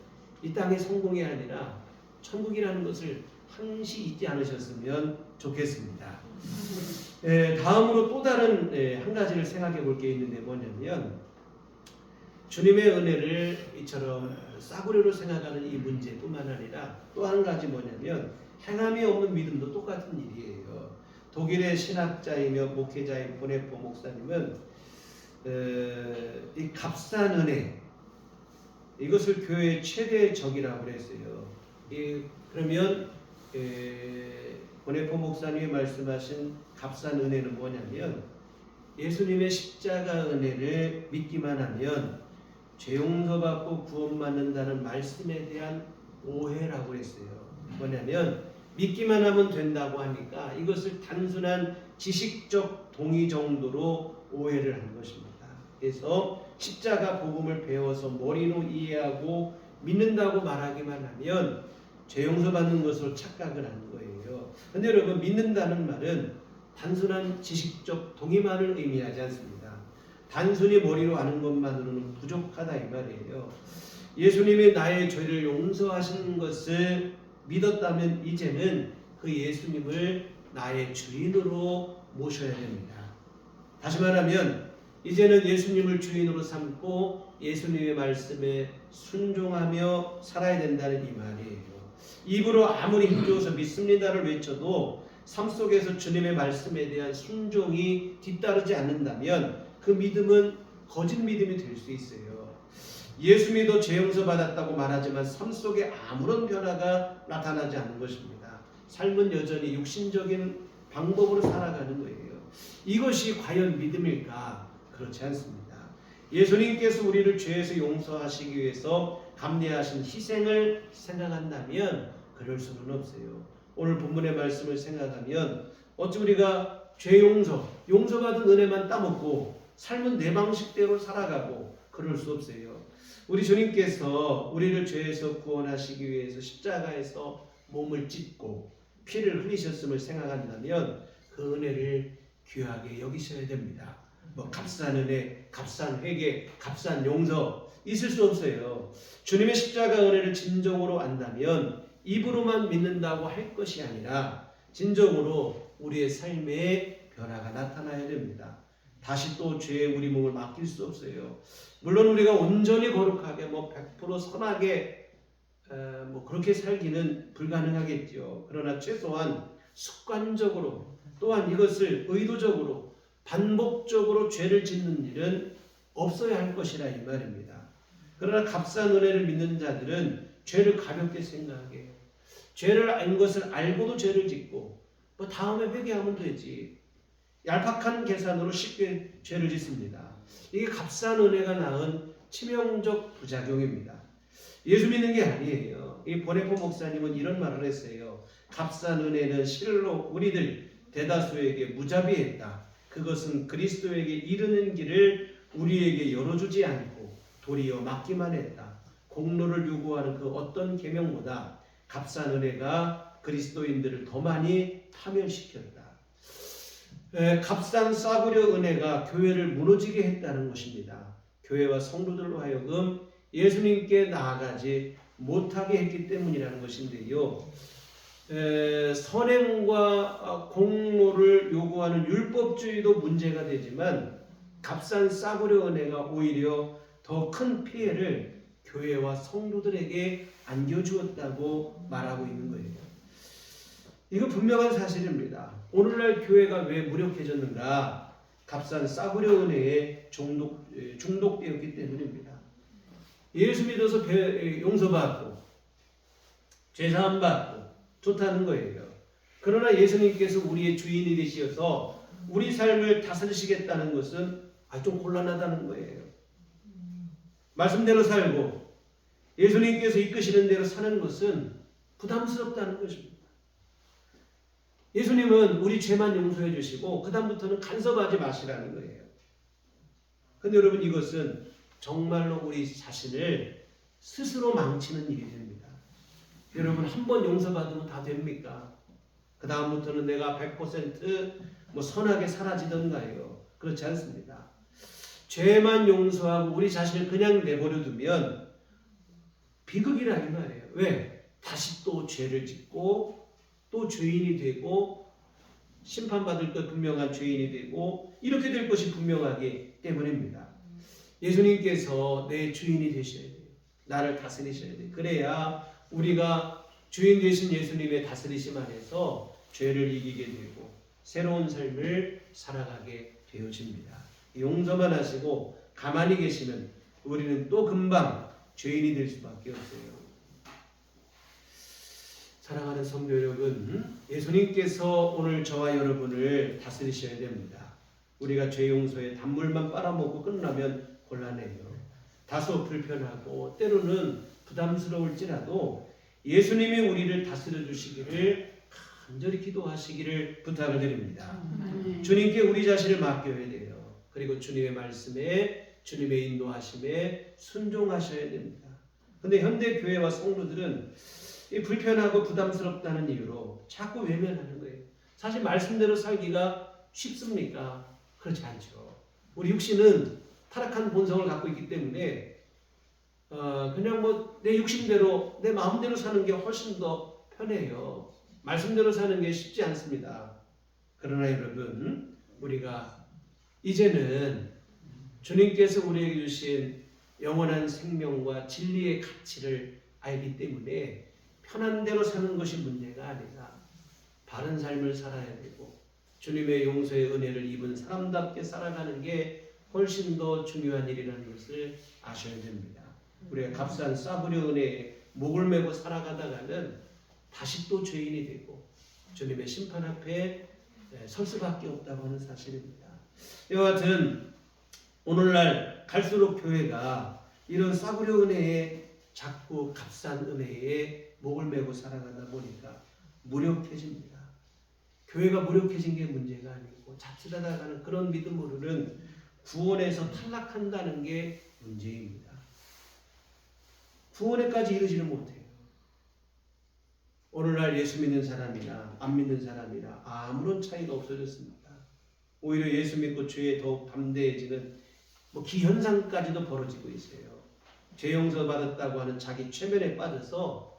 이 땅의 성공이 아니라 천국이라는 것을 항시 잊지 않으셨으면 좋겠습니다. 다음으로 또 다른 한 가지를 생각해 볼 게 있는데 뭐냐면 주님의 은혜를 이처럼 싸구려로 생각하는 이 문제뿐만 아니라 또 한 가지 뭐냐면 행함이 없는 믿음도 똑같은 일이에요. 독일의 신학자이며 목회자인 보네포 목사님은 이 값싼 은혜 이것을 교회의 최대의 적이라고 그랬어요. 그러면 보네포 목사님이 말씀하신 값싼 은혜는 뭐냐면 예수님의 십자가 은혜를 믿기만 하면 죄 용서받고 구원받는다는 말씀에 대한 오해라고 했어요. 뭐냐면 믿기만 하면 된다고 하니까 이것을 단순한 지식적 동의 정도로 오해를 한 것입니다. 그래서 십자가 복음을 배워서 머리로 이해하고 믿는다고 말하기만 하면 죄 용서받는 것으로 착각을 하는 거예요. 그런데 여러분 믿는다는 말은 단순한 지식적 동의만을 의미하지 않습니다. 단순히 머리로 아는 것만으로는 부족하다 이 말이에요. 예수님이 나의 죄를 용서하신 것을 믿었다면 이제는 그 예수님을 나의 주인으로 모셔야 됩니다. 다시 말하면 이제는 예수님을 주인으로 삼고 예수님의 말씀에 순종하며 살아야 된다는 이 말이에요. 입으로 아무리 힘줘서 믿습니다를 외쳐도 삶 속에서 주님의 말씀에 대한 순종이 뒤따르지 않는다면 그 믿음은 거짓 믿음이 될 수 있어요. 예수 믿어 죄 용서 받았다고 말하지만 삶 속에 아무런 변화가 나타나지 않는 것입니다. 삶은 여전히 육신적인 방법으로 살아가는 거예요. 이것이 과연 믿음일까? 그렇지 않습니다. 예수님께서 우리를 죄에서 용서하시기 위해서 감내하신 희생을 생각한다면 그럴 수는 없어요. 오늘 본문의 말씀을 생각하면 어찌 우리가 죄 용서받은 은혜만 따먹고 삶은 내 방식대로 살아가고 그럴 수 없어요. 우리 주님께서 우리를 죄에서 구원하시기 위해서 십자가에서 몸을 찢고 피를 흘리셨음을 생각한다면 그 은혜를 귀하게 여기셔야 됩니다. 값싼 은혜, 값싼 회개, 값싼 용서 있을 수 없어요. 주님의 십자가 은혜를 진정으로 안다면 입으로만 믿는다고 할 것이 아니라 진정으로 우리의 삶에 변화가 나타나야 됩니다. 다시 또 죄에 우리 몸을 맡길 수 없어요. 물론 우리가 온전히 거룩하게 100% 선하게 그렇게 살기는 불가능하겠죠. 그러나 최소한 습관적으로 또한 이것을 의도적으로 반복적으로 죄를 짓는 일은 없어야 할 것이라 이 말입니다. 그러나 값싼 은혜를 믿는 자들은 죄를 가볍게 생각해요. 죄를 안 것을 알고도 죄를 짓고 다음에 회개하면 되지. 얄팍한 계산으로 쉽게 죄를 짓습니다. 이게 값싼 은혜가 낳은 치명적 부작용입니다. 예수 믿는 게 아니에요. 이 보네포 목사님은 이런 말을 했어요. 값싼 은혜는 실로 우리들 대다수에게 무자비했다. 그것은 그리스도에게 이르는 길을 우리에게 열어주지 않고 도리어 막기만 했다. 공로를 요구하는 그 어떤 계명보다 값싼 은혜가 그리스도인들을 더 많이 파멸시켰다. 값싼 싸구려 은혜가 교회를 무너지게 했다는 것입니다. 교회와 성도들로 하여금 예수님께 나아가지 못하게 했기 때문이라는 것인데요. 선행과 공로를 요구하는 율법주의도 문제가 되지만 값싼 싸구려 은혜가 오히려 더 큰 피해를 교회와 성도들에게 안겨주었다고 말하고 있는 거예요. 이거 분명한 사실입니다. 오늘날 교회가 왜 무력해졌는가? 값싼 싸구려 은혜에 중독되었기 때문입니다. 예수 믿어서 용서받고 죄사함 받고 좋다는 거예요. 그러나 예수님께서 우리의 주인이 되시어서 우리 삶을 다스리시겠다는 것은 좀 곤란하다는 거예요. 말씀대로 살고 예수님께서 이끄시는 대로 사는 것은 부담스럽다는 것입니다. 예수님은 우리 죄만 용서해 주시고 그 다음부터는 간섭하지 마시라는 거예요. 근데 여러분 이것은 정말로 우리 자신을 스스로 망치는 일이 됩니다. 여러분 한 번 용서받으면 다 됩니까? 그 다음부터는 내가 100% 선하게 사라지던가요? 그렇지 않습니다. 죄만 용서하고 우리 자신을 그냥 내버려 두면 비극이라 이 말이에요. 왜? 다시 또 죄를 짓고 또 죄인이 되고 심판받을 것 분명한 죄인이 되고 이렇게 될 것이 분명하기 때문입니다. 예수님께서 내 주인이 되셔야 돼요. 나를 다스리셔야 돼요. 그래야 우리가 주인 되신 예수님의 다스리심 안에서 죄를 이기게 되고 새로운 삶을 살아가게 되어집니다. 용서만 하시고 가만히 계시면 우리는 또 금방 죄인이 될 수밖에 없어요. 사랑하는 성도 여러분, 예수님께서 오늘 저와 여러분을 다스리셔야 됩니다. 우리가 죄 용서에 단물만 빨아먹고 끝나면 곤란해요. 다소 불편하고 때로는 부담스러울지라도 예수님이 우리를 다스려 주시기를 간절히 기도하시기를 부탁을 드립니다. 주님께 우리 자신을 맡겨야 돼요. 그리고 주님의 말씀에 주님의 인도하심에 순종하셔야 됩니다. 근데 현대 교회와 성도들은 이 불편하고 부담스럽다는 이유로 자꾸 외면하는 거예요. 사실 말씀대로 살기가 쉽습니까? 그렇지 않죠. 우리 육신은 타락한 본성을 갖고 있기 때문에 그냥 내 육신대로 내 마음대로 사는 게 훨씬 더 편해요. 말씀대로 사는 게 쉽지 않습니다. 그러나 여러분, 우리가 이제는 주님께서 우리에게 주신 영원한 생명과 진리의 가치를 알기 때문에 편한 대로 사는 것이 문제가 아니라 바른 삶을 살아야 되고 주님의 용서의 은혜를 입은 사람답게 살아가는 게 훨씬 더 중요한 일이라는 것을 아셔야 됩니다. 우리가 값싼 싸구려 은혜에 목을 메고 살아가다가는 다시 또 죄인이 되고 주님의 심판 앞에 설 수밖에 없다고 하는 사실입니다. 이와 같은 오늘날 갈수록 교회가 이런 싸구려 은혜에 자꾸 값싼 은혜에 목을 메고 살아가다 보니까 무력해집니다. 교회가 무력해진 게 문제가 아니고 자칫하다가는 그런 믿음으로는 구원에서 탈락한다는 게 문제입니다. 구원에까지 이르지는 못해요. 오늘날 예수 믿는 사람이나 안 믿는 사람이나 아무런 차이가 없어졌습니다. 오히려 예수 믿고 죄에 더욱 담대해지는 기현상까지도 벌어지고 있어요. 죄 용서 받았다고 하는 자기 최면에 빠져서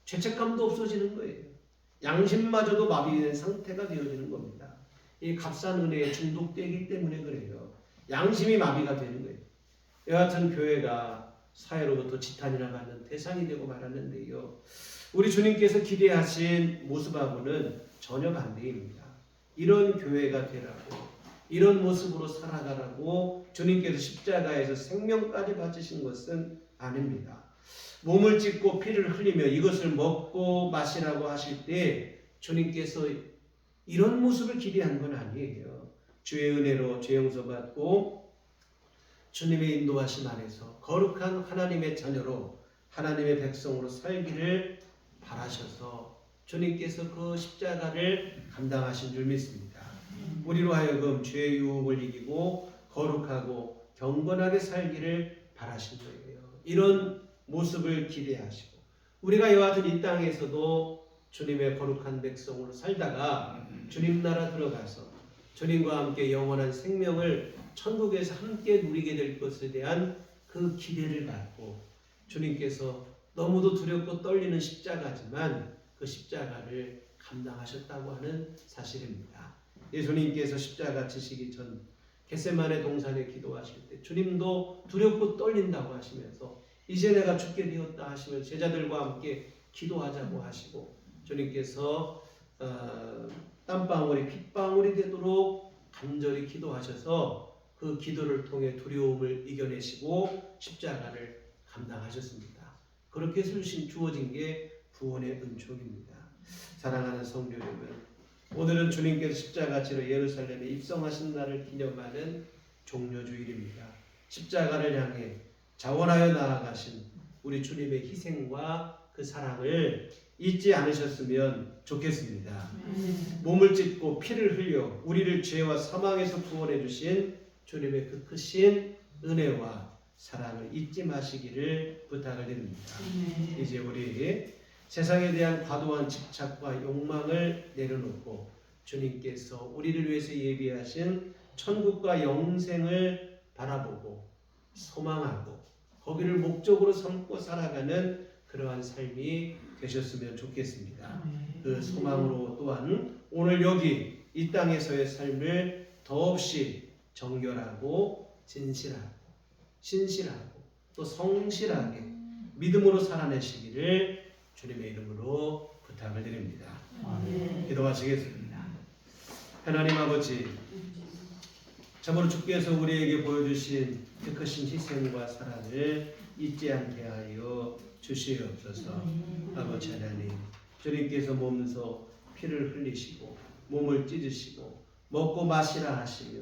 죄책감도 없어지는 거예요. 양심마저도 마비된 상태가 되어지는 겁니다. 이 값싼 은혜에 중독되기 때문에 그래요. 양심이 마비가 되는 거예요. 여하튼 교회가 사회로부터 지탄이나 받는 대상이 되고 말았는데요. 우리 주님께서 기대하신 모습하고는 전혀 반대입니다. 이런 교회가 되라고, 이런 모습으로 살아가라고 주님께서 십자가에서 생명까지 바치신 것은 아닙니다. 몸을 찢고 피를 흘리며 이것을 먹고 마시라고 하실 때 주님께서 이런 모습을 기대한 건 아니에요. 주의 은혜로 죄 용서받고 주님의 인도하심 안에서 거룩한 하나님의 자녀로 하나님의 백성으로 살기를 바라셔서 주님께서 그 십자가를 감당하신 줄 믿습니다. 우리로 하여금 죄의 유혹을 이기고 거룩하고 경건하게 살기를 바라신 거예요. 이런 모습을 기대하시고 우리가 이와 같은 이 땅에서도 주님의 거룩한 백성으로 살다가 주님 나라 들어가서 주님과 함께 영원한 생명을 천국에서 함께 누리게 될 것에 대한 그 기대를 갖고 주님께서 너무도 두렵고 떨리는 십자가지만 그 십자가를 감당하셨다고 하는 사실입니다. 예수님께서 십자가 지시기 전 겟세마네 동산에 기도하실 때 주님도 두렵고 떨린다고 하시면서 이제 내가 죽게 되었다 하시며 제자들과 함께 기도하자고 하시고 주님께서 땀방울이 핏방울이 되도록 간절히 기도하셔서 그 기도를 통해 두려움을 이겨내시고 십자가를 감당하셨습니다. 그렇게 해서 주어진 게 구원의 은총입니다. 사랑하는 성도 여러분, 오늘은 주님께서 십자가지로 예루살렘에 입성하신 날을 기념하는 종려주일입니다. 십자가를 향해 자원하여 나아가신 우리 주님의 희생과 그 사랑을 잊지 않으셨으면 좋겠습니다. 몸을 찢고 피를 흘려 우리를 죄와 사망에서 구원해 주신 주님의 그 크신 은혜와 사랑을 잊지 마시기를 부탁을 드립니다. 이제 우리 세상에 대한 과도한 집착과 욕망을 내려놓고 주님께서 우리를 위해서 예비하신 천국과 영생을 바라보고 소망하고 거기를 목적으로 삼고 살아가는 그러한 삶이 되셨으면 좋겠습니다. 그 소망으로 또한 오늘 여기 이 땅에서의 삶을 더없이 정결하고 진실하고 신실하고 또 성실하게 믿음으로 살아내시기를 주님의 이름으로 부탁을 드립니다. 기도하시겠습니다. 하나님 아버지, 참으로 주께서 우리에게 보여주신 그 크신 희생과 사랑을 잊지 않게 하여 주시옵소서. 아버지 하나님, 주님께서 몸소 피를 흘리시고 몸을 찢으시고 먹고 마시라 하시며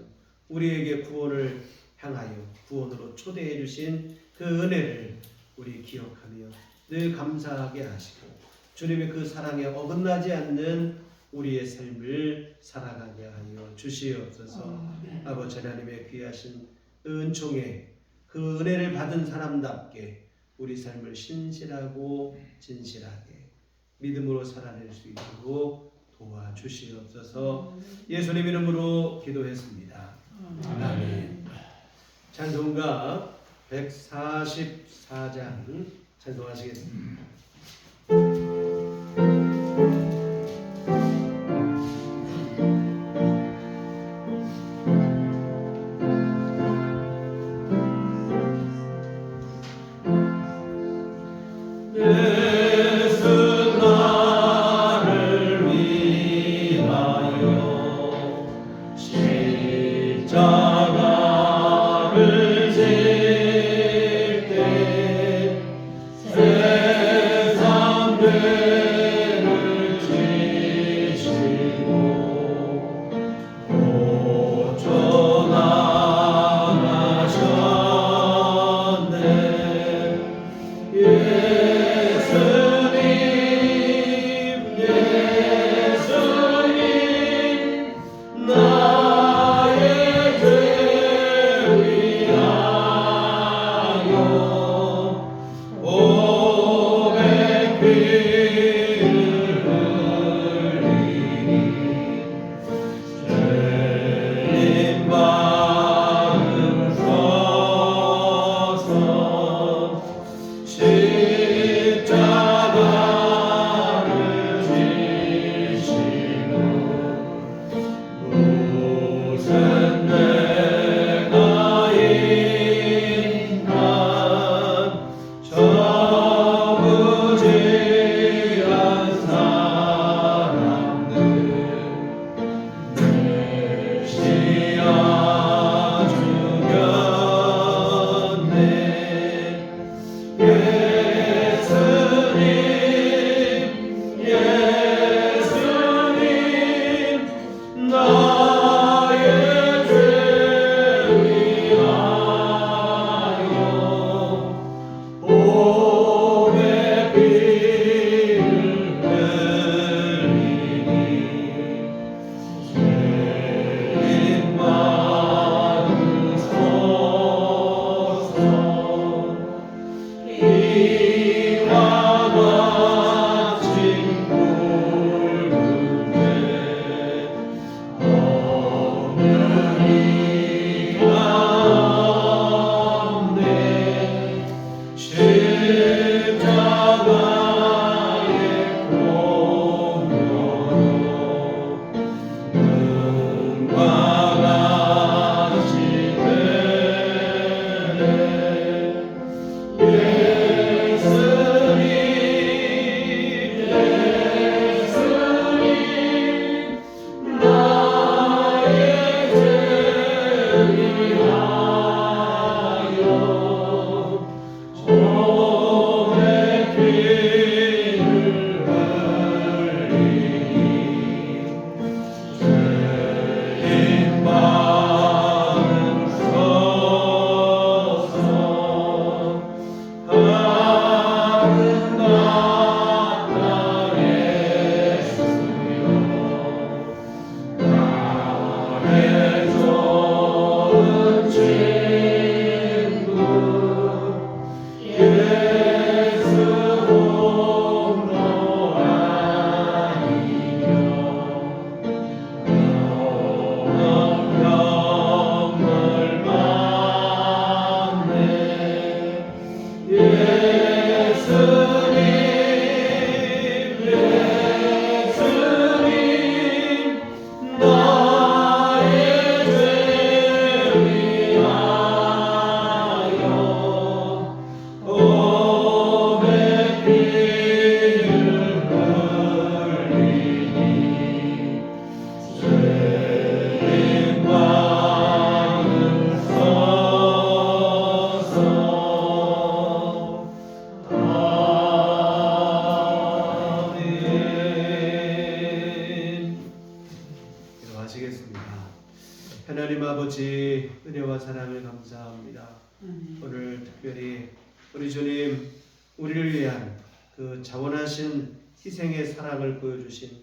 우리에게 구원을 향하여 구원으로 초대해 주신 그 은혜를 우리 기억하며 늘 감사하게 하시고 주님의 그 사랑에 어긋나지 않는 우리의 삶을 살아가게 하여 주시옵소서. 아버지 하나님의 귀하신 은총에 그 은혜를 받은 사람답게 우리 삶을 신실하고 진실하게 믿음으로 살아낼 수 있도록 도와주시옵소서. 예수님 이름으로 기도했습니다. 아멘. 찬송가 144장 찬송하시겠습니다. 십자가를 질 때 사랑을 감사합니다. 오늘 특별히 우리 주님 우리를 위한 그 자원하신 희생의 사랑을 보여주신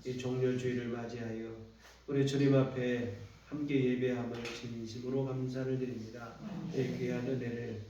이 종료주의를 맞이하여 우리 주님 앞에 함께 예배함을 진심으로 감사를 드립니다. 이 귀한 은혜를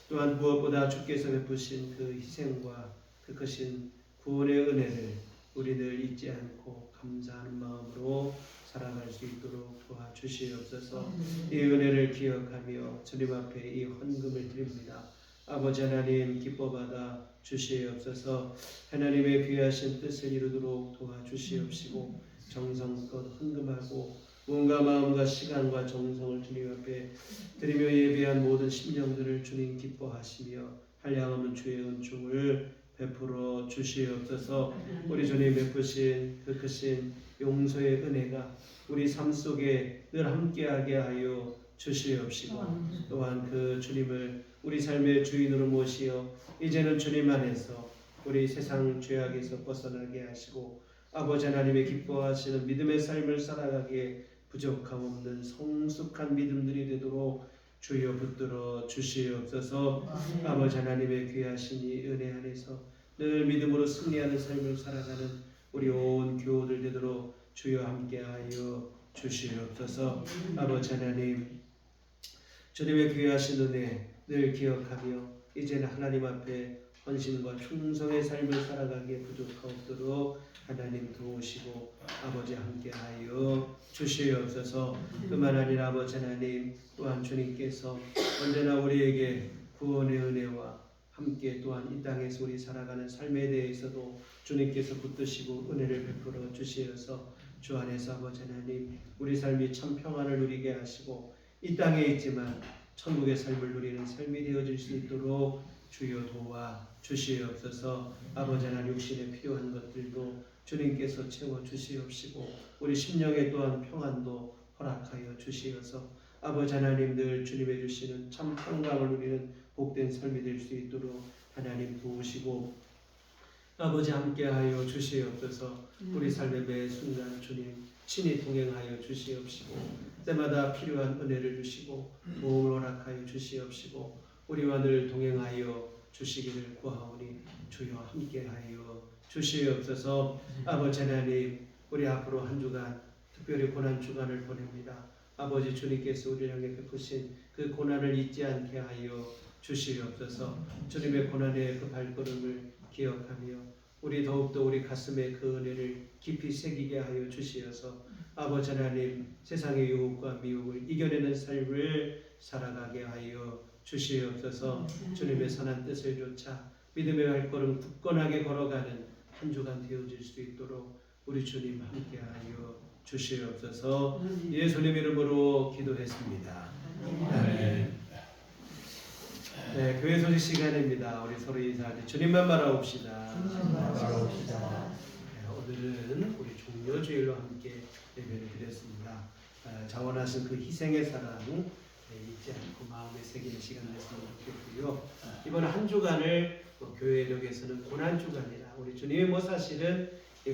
또한 무엇보다 주께서 베푸신 그 희생과 그 크신 구원의 은혜를 우리 늘 잊지 않고 감사하는 마음으로 살아갈 수 있도록 도와주시옵소서. 이 은혜를 기억하며 주님 앞에 이 헌금을 드립니다. 아버지 하나님 기뻐받아 주시옵소서. 하나님의 귀하신 뜻을 이루도록 도와주시옵시고 정성껏 헌금하고 몸과 마음과 시간과 정성을 주님 앞에 드리며 예배한 모든 심령들을 주님 기뻐하시며 한량없는 주의 은총을 베풀어 주시옵소서. 우리 주님 베푸신 그 크신 용서의 은혜가 우리 삶 속에 늘 함께하게 하여 주시옵시고 또한 그 주님을 우리 삶의 주인으로 모시어 이제는 주님 안에서 우리 세상 죄악에서 벗어나게 하시고 아버지 하나님의 기뻐하시는 믿음의 삶을 살아가기에 부족함 없는 성숙한 믿음들이 되도록 주여 붙들어 주시옵소서. 아버지 하나님의 귀하신 이 은혜 안에서 늘 믿음으로 승리하는 삶을 살아가는 우리 온 교우들 되도록 주여 함께하여 주시옵소서. 아버지 하나님 주님의 귀하신 은혜 늘 기억하며 이제는 하나님 앞에 헌신과 충성의 삶을 살아가기에 부족함 없도록 하나님 도우시고 아버지 함께하여 주시옵소서. 그만 아니라 아버지 하나님 또한 주님께서 언제나 우리에게 구원의 은혜와 함께 또한 이 땅에서 우리 살아가는 삶에 대해서도 주님께서 붙드시고 은혜를 베풀어 주시어서 주 안에서 아버지 하나님 우리 삶이 참 평안을 누리게 하시고 이 땅에 있지만 천국의 삶을 누리는 삶이 되어질 수 있도록 주여 도와 주시옵소서. 아버지 하나님 육신에 필요한 것들도 주님께서 채워 주시옵시고 우리 심령에 또한 평안도 허락하여 주시어서 아버지 하나님 늘 주님의 주시는 참 평강을 누리는 복된 삶이 될 수 있도록 하나님 도우시고 아버지 함께하여 주시옵소서. 우리 삶의 매 순간 주님 친히 동행하여 주시옵시고 때마다 필요한 은혜를 주시고 도움을 허락하여 주시옵시고 우리와 늘 동행하여 주시기를 구하오니 주여 함께하여 주시옵소서. 아버지 하나님 우리 앞으로 한 주간 특별히 고난 주간을 보냅니다. 아버지 주님께서 우리를 향해 베푸신 그 고난을 잊지 않게 하여 주시옵소서. 주님의 고난의 그 발걸음을 기억하며 우리 더욱더 우리 가슴에 그 은혜를 깊이 새기게 하여 주시어서 아버지 하나님 세상의 유혹과 미혹을 이겨내는 삶을 살아가게 하여 주시옵소서. 주님의 선한 뜻을 쫓아 믿음의 발걸음 굳건하게 걸어가는 한 주간 되어질 수 있도록 우리 주님 함께하여 주시옵소서. 예수님 이름으로 기도했습니다. 아멘. 네, 교회 소식 시간입니다. 우리 서로 인사할 때 주님만 바라봅시다. 네, 오늘은 우리 종료주일로 함께 예배를 드렸습니다. 자원하신 그 희생의 사랑 잊지 않고 마음에 새기는 시간 됐으면 좋겠고요. 이번 한 주간을 교회력에서는 고난 주간이라 우리 주님이 사실은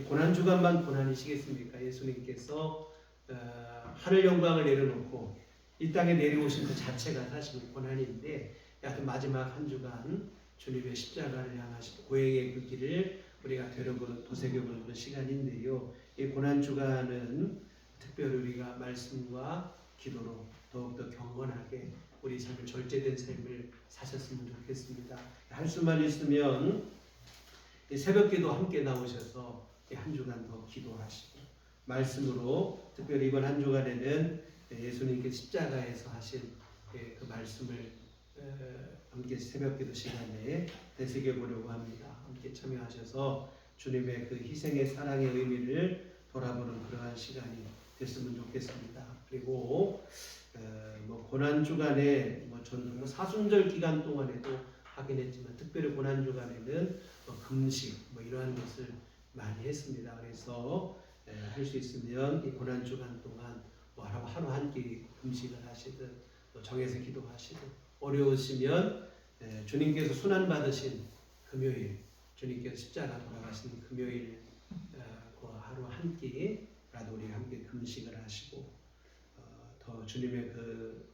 고난 주간만 고난이시겠습니까? 예수님께서 하늘 영광을 내려놓고 이 땅에 내려오신 그 자체가 사실은 고난인데 하여튼 마지막 한 주간 주님의 십자가를 향하신 고행의 그 길을 우리가 되새겨보는 그런 시간인데요. 이 고난 주간은 특별히 우리가 말씀과 기도로 더욱더 경건하게 우리 삶을 절제된 삶을 사셨으면 좋겠습니다. 할 수만 있으면 새벽기도 함께 나오셔서 한 주간 더 기도하시고 말씀으로 특별히 이번 한 주간에는 예수님께 십자가에서 하신 그 말씀을 함께 새벽기도 시간에 되새겨보려고 합니다. 함께 참여하셔서 주님의 그 희생의 사랑의 의미를 돌아보는 그러한 시간이 됐으면 좋겠습니다. 그리고 고난 주간에 저는 사순절 기간 동안에도 하긴 했지만 특별히 고난 주간에는 금식 이러한 것을 많이 했습니다. 그래서 할 수 있으면 이 고난 주간 동안 하루 한 끼 금식을 하시든 정해서 기도하시든 어려우시면 주님께서 순환 받으신 금요일 주님께서 십자가 돌아가신 금요일 그 하루 한 끼라도 우리 함께 금식을 하시고 더 주님의 그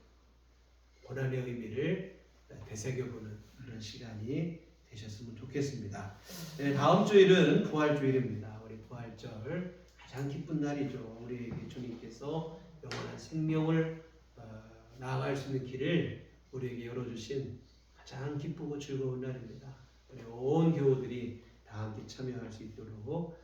고난의 의미를 되새겨보는 그런 시간이 되셨으면 좋겠습니다. 네, 다음 주일은 부활주일입니다. 우리 부활절 가장 기쁜 날이죠. 우리에게 주님께서 영원한 생명을 나아갈 수 있는 길을 우리에게 열어주신 가장 기쁘고 즐거운 날입니다. 우리 온 교우들이 다 함께 참여할 수 있도록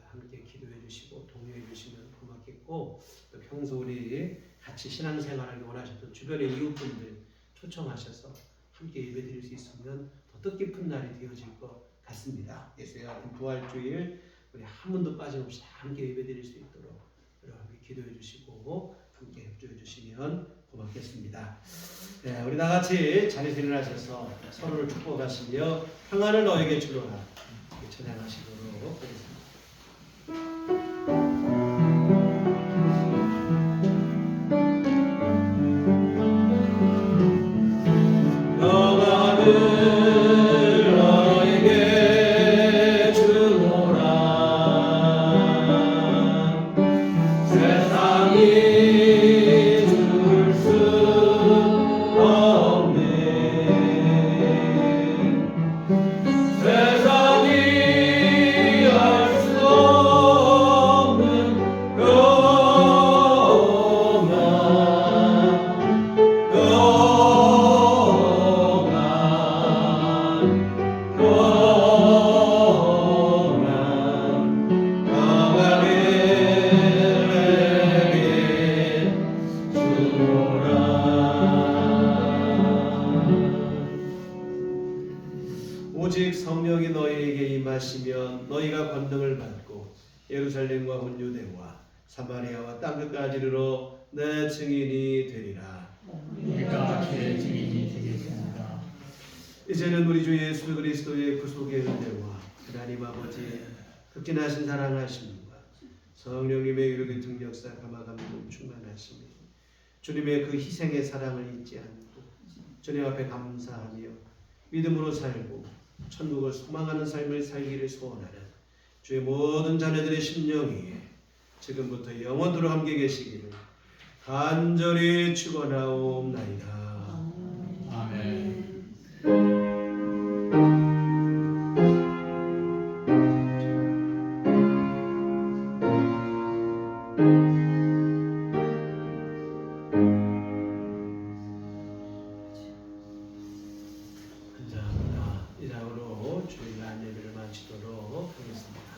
함께 기도해 주시고 동요해 주시면 고맙겠고, 또 평소 우리 같이 신앙생활을 원하셨던 주변의 이웃분들 초청하셔서 함께 예배드릴 수 있으면 더 뜻깊은 날이 되어질 것 같습니다. 예수의 같은 부활주일 우리 한 분도 빠짐없이 함께 예배드릴 수 있도록 여러분 기도해 주시고 함께 협조해 주시면 고맙겠습니다. 네, 우리 다 같이 자리에서 일어나셔서 서로를 축복하시며 평안을 너에게 주노라 찬양하시도록 하겠습니다. 오직 성령이 너희에게 임하시면 너희가 권능을 받고 예루살렘과 온 유대와 사마리아와 땅끝까지 이르러 내 증인이 되리라. 우리가 주의 증인이 되겠습니다. 이제는 우리 주 예수 그리스도의 구속의 은혜와 하나님 아버지의 극진하신 사랑하심과 성령님의 이르게 등력사 감화감동 충만하심이 주님의 그 희생의 사랑을 잊지 않고 주님 앞에 감사하며 믿음으로 살고 천국을 소망하는 삶을 살기를 소원하는 주의 모든 자녀들의 심령 위에 지금부터 영원토록 함께 계시기를 간절히 축원하옵나이다. 아멘. 감사합니다. 이상으로 주일 안예배를 마치도록 하겠습니다.